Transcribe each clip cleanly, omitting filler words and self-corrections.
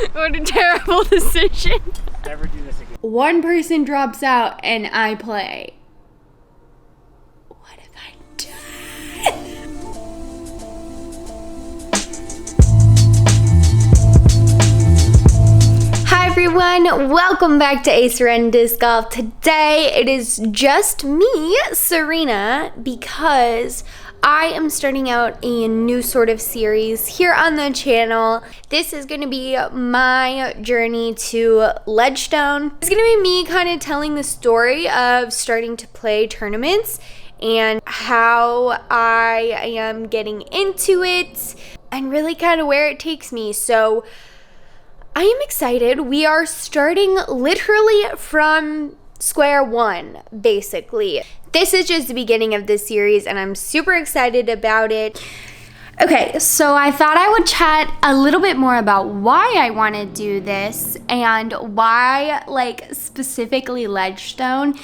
What a terrible decision. Never do this again. One person drops out and I play. What have I done? Hi everyone, welcome back to Ace Ren Disc Golf. Today it is just me, Serena, because I am starting out a new sort of series here on the channel. This is going to be my journey to Ledgestone. It's going to be me kind of telling the story of starting to play tournaments and how I am getting into it and really kind of where it takes me. So I am excited. We are starting literally from square one, basically. This is just the beginning of this series and I'm super excited about it. Okay, so I thought I would chat a little bit more about why I want to do this and why, like, specifically Ledgestone,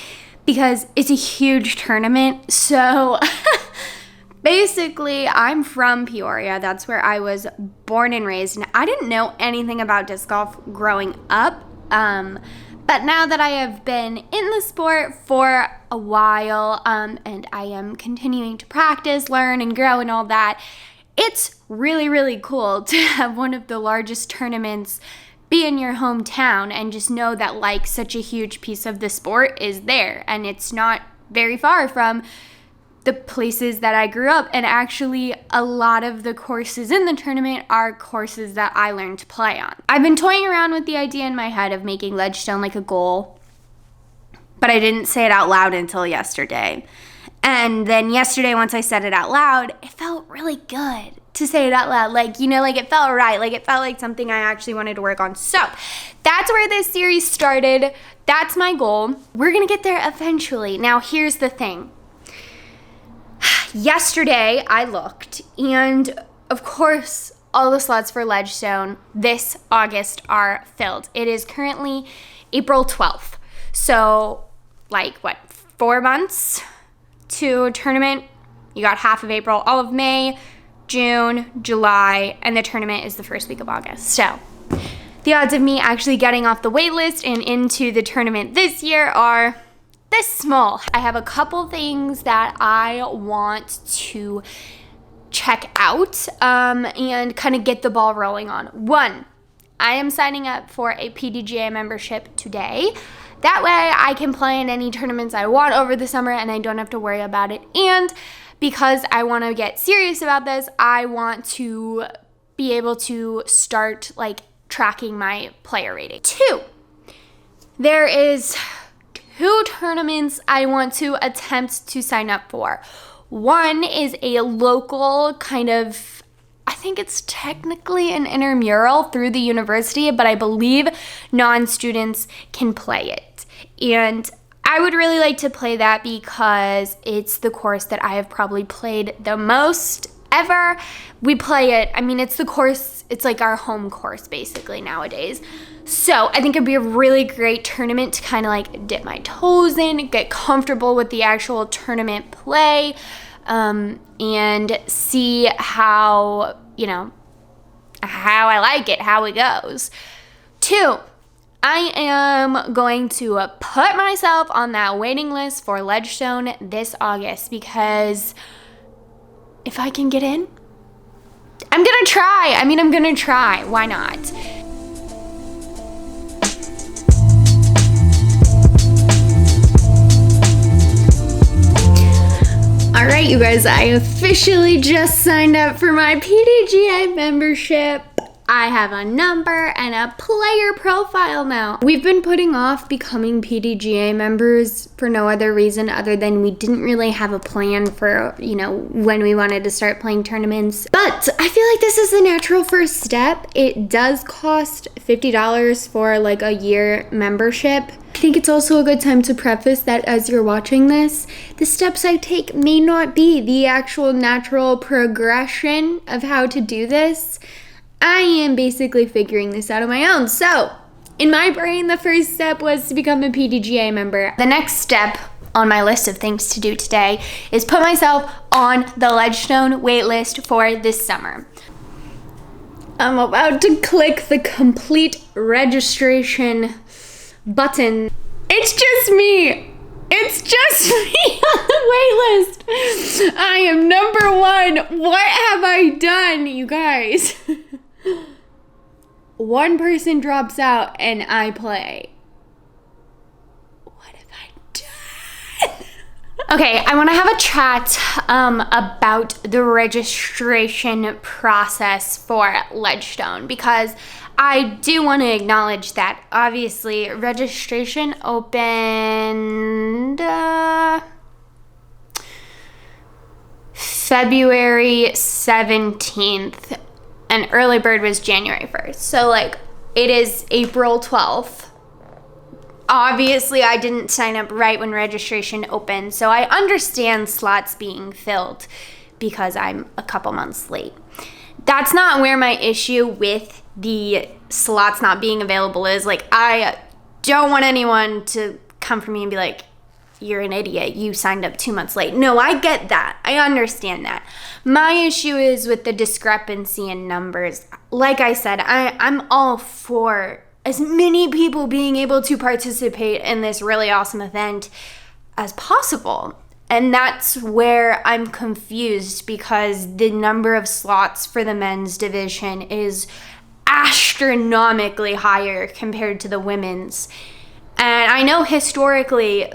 because it's a huge tournament. So basically, I'm from Peoria. That's where I was born and raised, and I didn't know anything about disc golf growing up. But now that I have been in the sport for a while, and I am continuing to practice, learn, and grow and all that, it's really, really cool to have one of the largest tournaments be in your hometown and just know that, like, such a huge piece of the sport is there. And it's not very far from the places that I grew up, and actually a lot of the courses in the tournament are courses that I learned to play on. I've been toying around with the idea in my head of making Ledgestone like a goal, but I didn't say it out loud until yesterday. And then yesterday, once I said it out loud, it felt really good to say it out loud. Like, you know, like it felt right. Like it felt like something I actually wanted to work on. So that's where this series started. That's my goal. We're gonna get there eventually. Now, here's the thing. Yesterday, I looked, and of course, all the slots for Ledgestone this August are filled. It is currently April 12th. So, like, what, 4 months to a tournament? You got half of April, all of May, June, July, and the tournament is the first week of August. So, the odds of me actually getting off the wait list and into the tournament this year are this small. I have a couple things that I want to check out and kind of get the ball rolling on. One, I am signing up for a PDGA membership today. That way I can play in any tournaments I want over the summer and I don't have to worry about it. And because I want to get serious about this, I want to be able to start, like, tracking my player rating. Two, there is 2 tournaments I want to attempt to sign up for. One is a local kind of, I think it's technically an intramural through the university, but I believe non-students can play it. And I would really like to play that because it's the course that I have probably played the most ever. We play it, I mean, it's the course, it's like our home course basically nowadays. So I think it'd be a really great tournament to kind of like dip my toes in, get comfortable with the actual tournament play, and see how, you know, how I like it, how it goes. 2, I am going to put myself on that waiting list for Ledgestone this August because if I can get in, I'm gonna try. I mean, I'm gonna try. Why not? All right, you guys, I officially just signed up for my PDGA membership. I have a number and a player profile now. We've been putting off becoming PDGA members for no other reason other than we didn't really have a plan for, you know, when we wanted to start playing tournaments. But I feel like this is the natural first step. It does cost $50 for like a year membership. I think it's also a good time to preface that as you're watching this, the steps I take may not be the actual natural progression of how to do this. I am basically figuring this out on my own. So, in my brain, the first step was to become a PDGA member. The next step on my list of things to do today is put myself on the Ledgestone waitlist for this summer. I'm about to click the complete registration button. It's just me. It's just me on the waitlist. I am number 1. What have I done, you guys? One person drops out and I play. What have I done? Okay, I want to have a chat about the registration process for Ledgestone, because I do want to acknowledge that obviously registration opened February 17th and early bird was January 1st. So like it is April 12th. Obviously, I didn't sign up right when registration opened, so I understand slots being filled because I'm a couple months late. That's not where my issue with the slots not being available is. Like, I don't want anyone to come for me and be like, you're an idiot, you signed up 2 months late. No, I get that. I understand that. My issue is with the discrepancy in numbers. Like I said, I'm all for as many people being able to participate in this really awesome event as possible. And that's where I'm confused, because the number of slots for the men's division is astronomically higher compared to the women's. And I know historically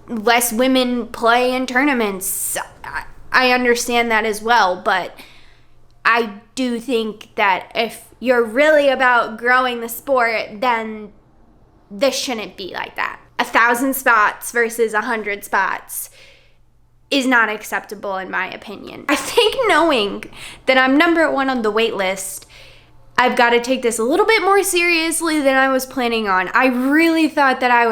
less women play in tournaments. I understand that as well, but I do think that if you're really about growing the sport, then this shouldn't be like that. 1,000 spots versus 100 spots is not acceptable in my opinion. I think knowing that I'm number 1 on the wait list, I've got to take this a little bit more seriously than I was planning on. I really thought that I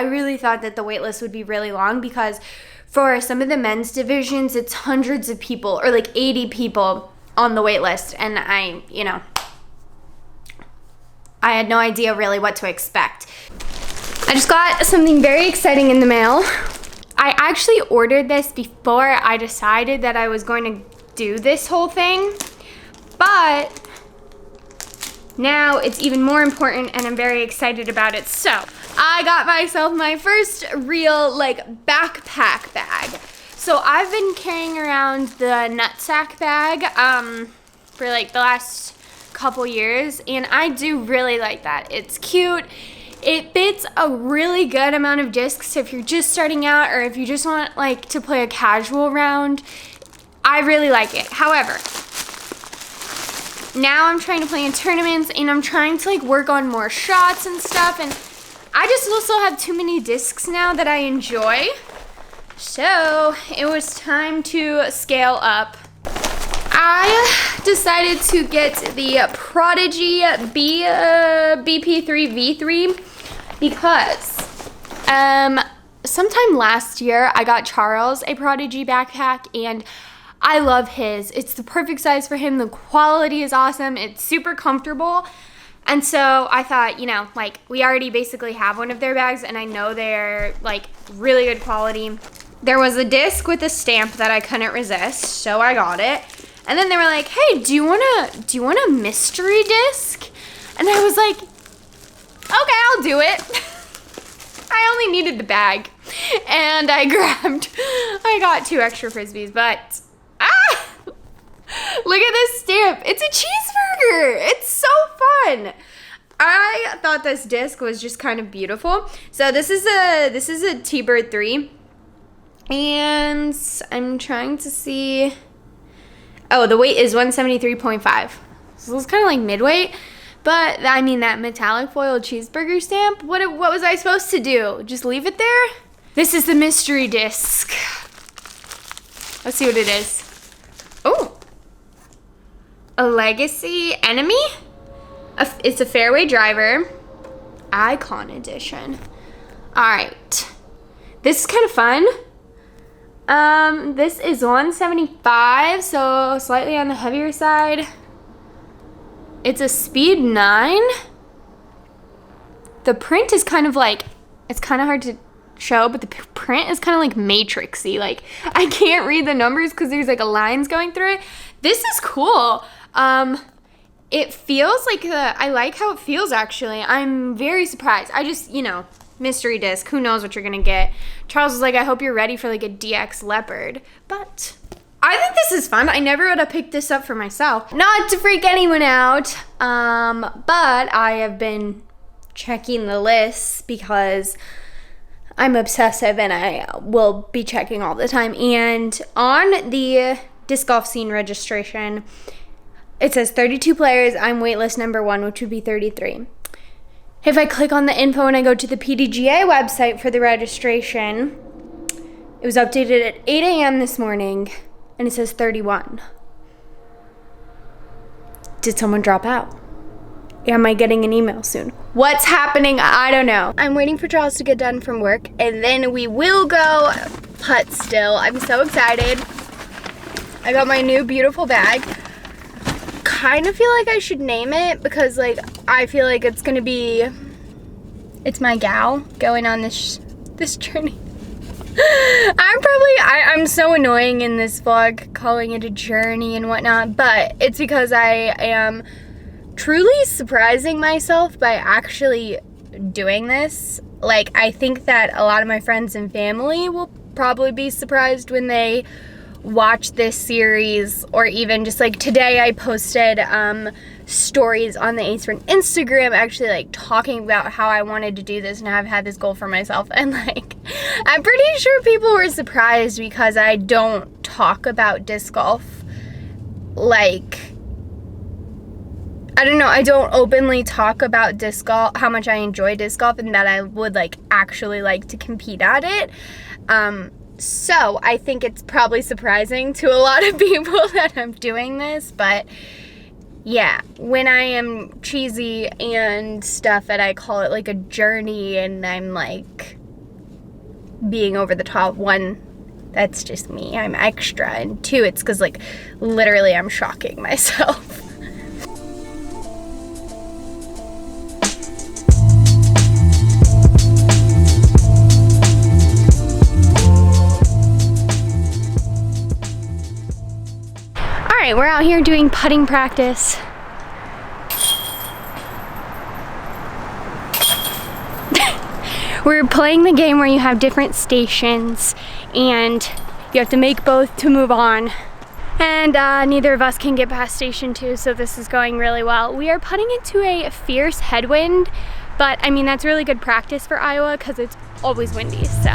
really thought that the wait list would be really long, because for some of the men's divisions, it's hundreds of people, or like 80 people on the wait list, and I had no idea really what to expect. I just got something very exciting in the mail. I actually ordered this before I decided that I was going to do this whole thing, but now it's even more important and I'm very excited about it. So I got myself my first real backpack bag. So I've been carrying around the nutsack bag for the last couple years, and I do really like that. It's cute. It fits a really good amount of discs if you're just starting out, or if you just want to play a casual round. I really like it. However, now I'm trying to play in tournaments and I'm trying to work on more shots and stuff, and I just also have too many discs now that I enjoy. So it was time to scale up. I decided to get the Prodigy BP3V3 because sometime last year I got Charles a Prodigy backpack, and I love his. It's the perfect size for him. The quality is awesome. It's super comfortable. And so I thought, we already basically have one of their bags, and I know they're really good quality. There was a disc with a stamp that I couldn't resist, so I got it. And then they were like, hey, do you want a mystery disc? And I was like, okay, I'll do it. I only needed the bag. And I got 2 extra Frisbees, but look at this stamp. It's a cheeseburger. It's so fun. I thought this disc was just kind of beautiful. So this is a T-Bird 3. And I'm trying to see. Oh, the weight is 173.5. So it's kind of like midweight. But I mean, that metallic foil cheeseburger stamp, what was I supposed to do? Just leave it there? This is the mystery disc. Let's see what it is. Oh, a legacy enemy? It's a fairway driver. Icon edition. All right. This is kind of fun. This is 175, so slightly on the heavier side. It's a speed 9. The print is kind of it's kind of hard to show, but the print is kind of matrixy. I can't read the numbers because there's lines going through it. This is cool. it feels like I like how it feels, actually. I'm very surprised. I just, mystery disc. Who knows what you're going to get. Charles was like, I hope you're ready for like a DX Leopard. But I think this is fun. I never would have picked this up for myself. Not to freak anyone out, but I have been checking the lists because I'm obsessive and I will be checking all the time. And on the disc golf scene registration, it says 32 players. I'm waitlist number 1, which would be 33. If I click on the info and I go to the PDGA website for the registration, it was updated at 8 a.m. this morning, and it says 31. Did someone drop out? Am I getting an email soon? What's happening? I don't know. I'm waiting for Charles to get done from work, and then we will go putt still. I'm so excited. I got my new beautiful bag. Kind of feel like I should name it because like I feel like it's it's my gal going on this journey. I'm so annoying in this vlog calling it a journey and whatnot, but it's because I am truly surprising myself by actually doing this. Like, I think that a lot of my friends and family will probably be surprised when they watch this series, or even just like today I posted stories on the Ace Run Instagram actually like talking about how I wanted to do this and how I've had this goal for myself, and like I'm pretty sure people were surprised because I don't talk about disc golf. Like, I don't know, I don't openly talk about disc golf, how much I enjoy disc golf, and that I would like actually like to compete at it. So I think it's probably surprising to a lot of people that I'm doing this, but yeah, when I am cheesy and stuff and I call it like a journey and I'm like being over the top, 1, that's just me, I'm extra, and 2, it's because like literally I'm shocking myself. Alright, we're out here doing putting practice. We're playing the game where you have different stations and you have to make both to move on. And neither of us can get past station 2, so this is going really well. We are putting into a fierce headwind, but I mean that's really good practice for Iowa because it's always windy, so.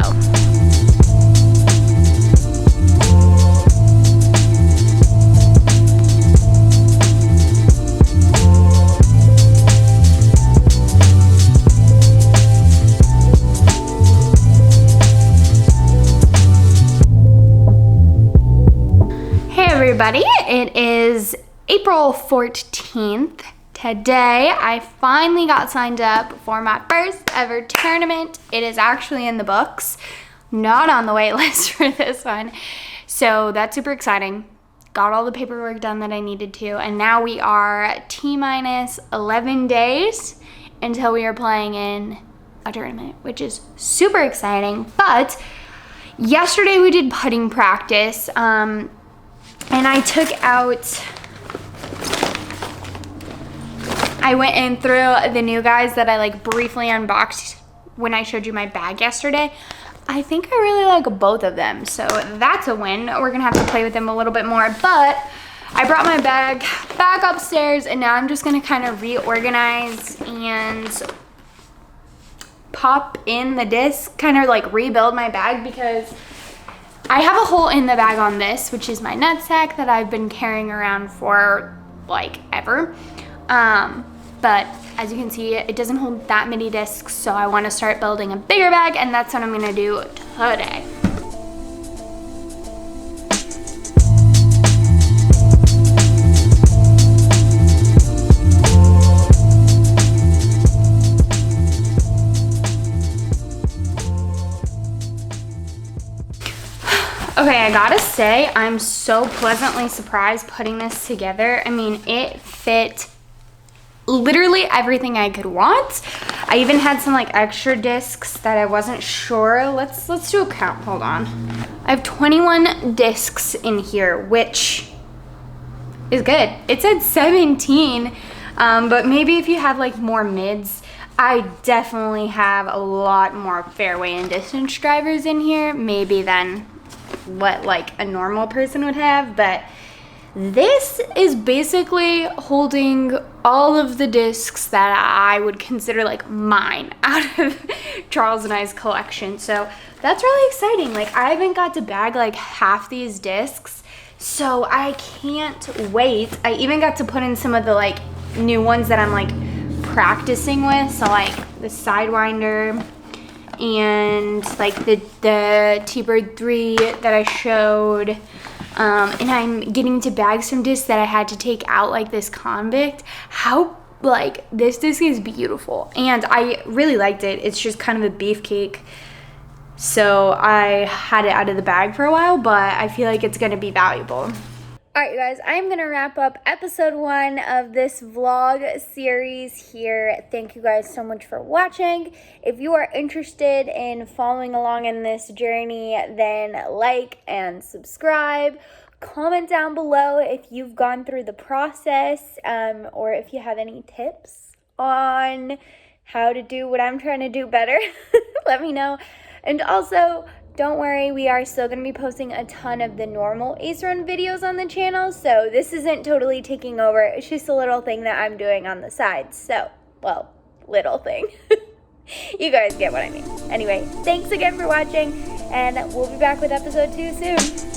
Everybody, it is April 14th. Today I finally got signed up for my first ever tournament. It is actually in the books, not on the wait list for this one, so that's super exciting. Got all the paperwork done that I needed to, and now we are T-minus 11 days until we are playing in a tournament, which is super exciting. But yesterday we did putting practice, and I took out, I went in through the new guys that I like briefly unboxed when I showed you my bag yesterday. I think I really like both of them, so that's a win. We're gonna have to play with them a little bit more, but I brought my bag back upstairs and now I'm just gonna kind of reorganize and pop in the disc, kind of like rebuild my bag, because I have a hole in the bag on this, which is my nutsack that I've been carrying around for like ever. But as you can see, it doesn't hold that many discs, so I want to start building a bigger bag, and that's what I'm going to do today. Okay, I gotta say, I'm so pleasantly surprised putting this together. I mean, it fit literally everything I could want. I even had some like extra discs that I wasn't sure. Let's do a count, hold on. I have 21 discs in here, which is good. It said 17, but maybe if you have like more mids, I definitely have a lot more fairway and distance drivers in here, maybe than what like a normal person would have, but this is basically holding all of the discs that I would consider like mine out of Charles and I's collection. So that's really exciting. Like I haven't got to bag like half these discs, so I can't wait. I even got to put in some of the like new ones that I'm like practicing with. So like the Sidewinder and like the T-Bird 3 that I showed. And I'm getting to bag some discs that I had to take out, like this Convict. How, like, this disc is beautiful. And I really liked it. It's just kind of a beefcake. So I had it out of the bag for a while, but I feel like it's going to be valuable. All right, you guys, I'm going to wrap up episode 1 of this vlog series here. Thank you guys so much for watching. If you are interested in following along in this journey, then like and subscribe. Comment down below if you've gone through the process, or if you have any tips on how to do what I'm trying to do better. Let me know. And also, don't worry, we are still going to be posting a ton of the normal Ace Run videos on the channel, so this isn't totally taking over. It's just a little thing that I'm doing on the side. So, well, little thing. You guys get what I mean. Anyway, thanks again for watching, and we'll be back with episode 2 soon.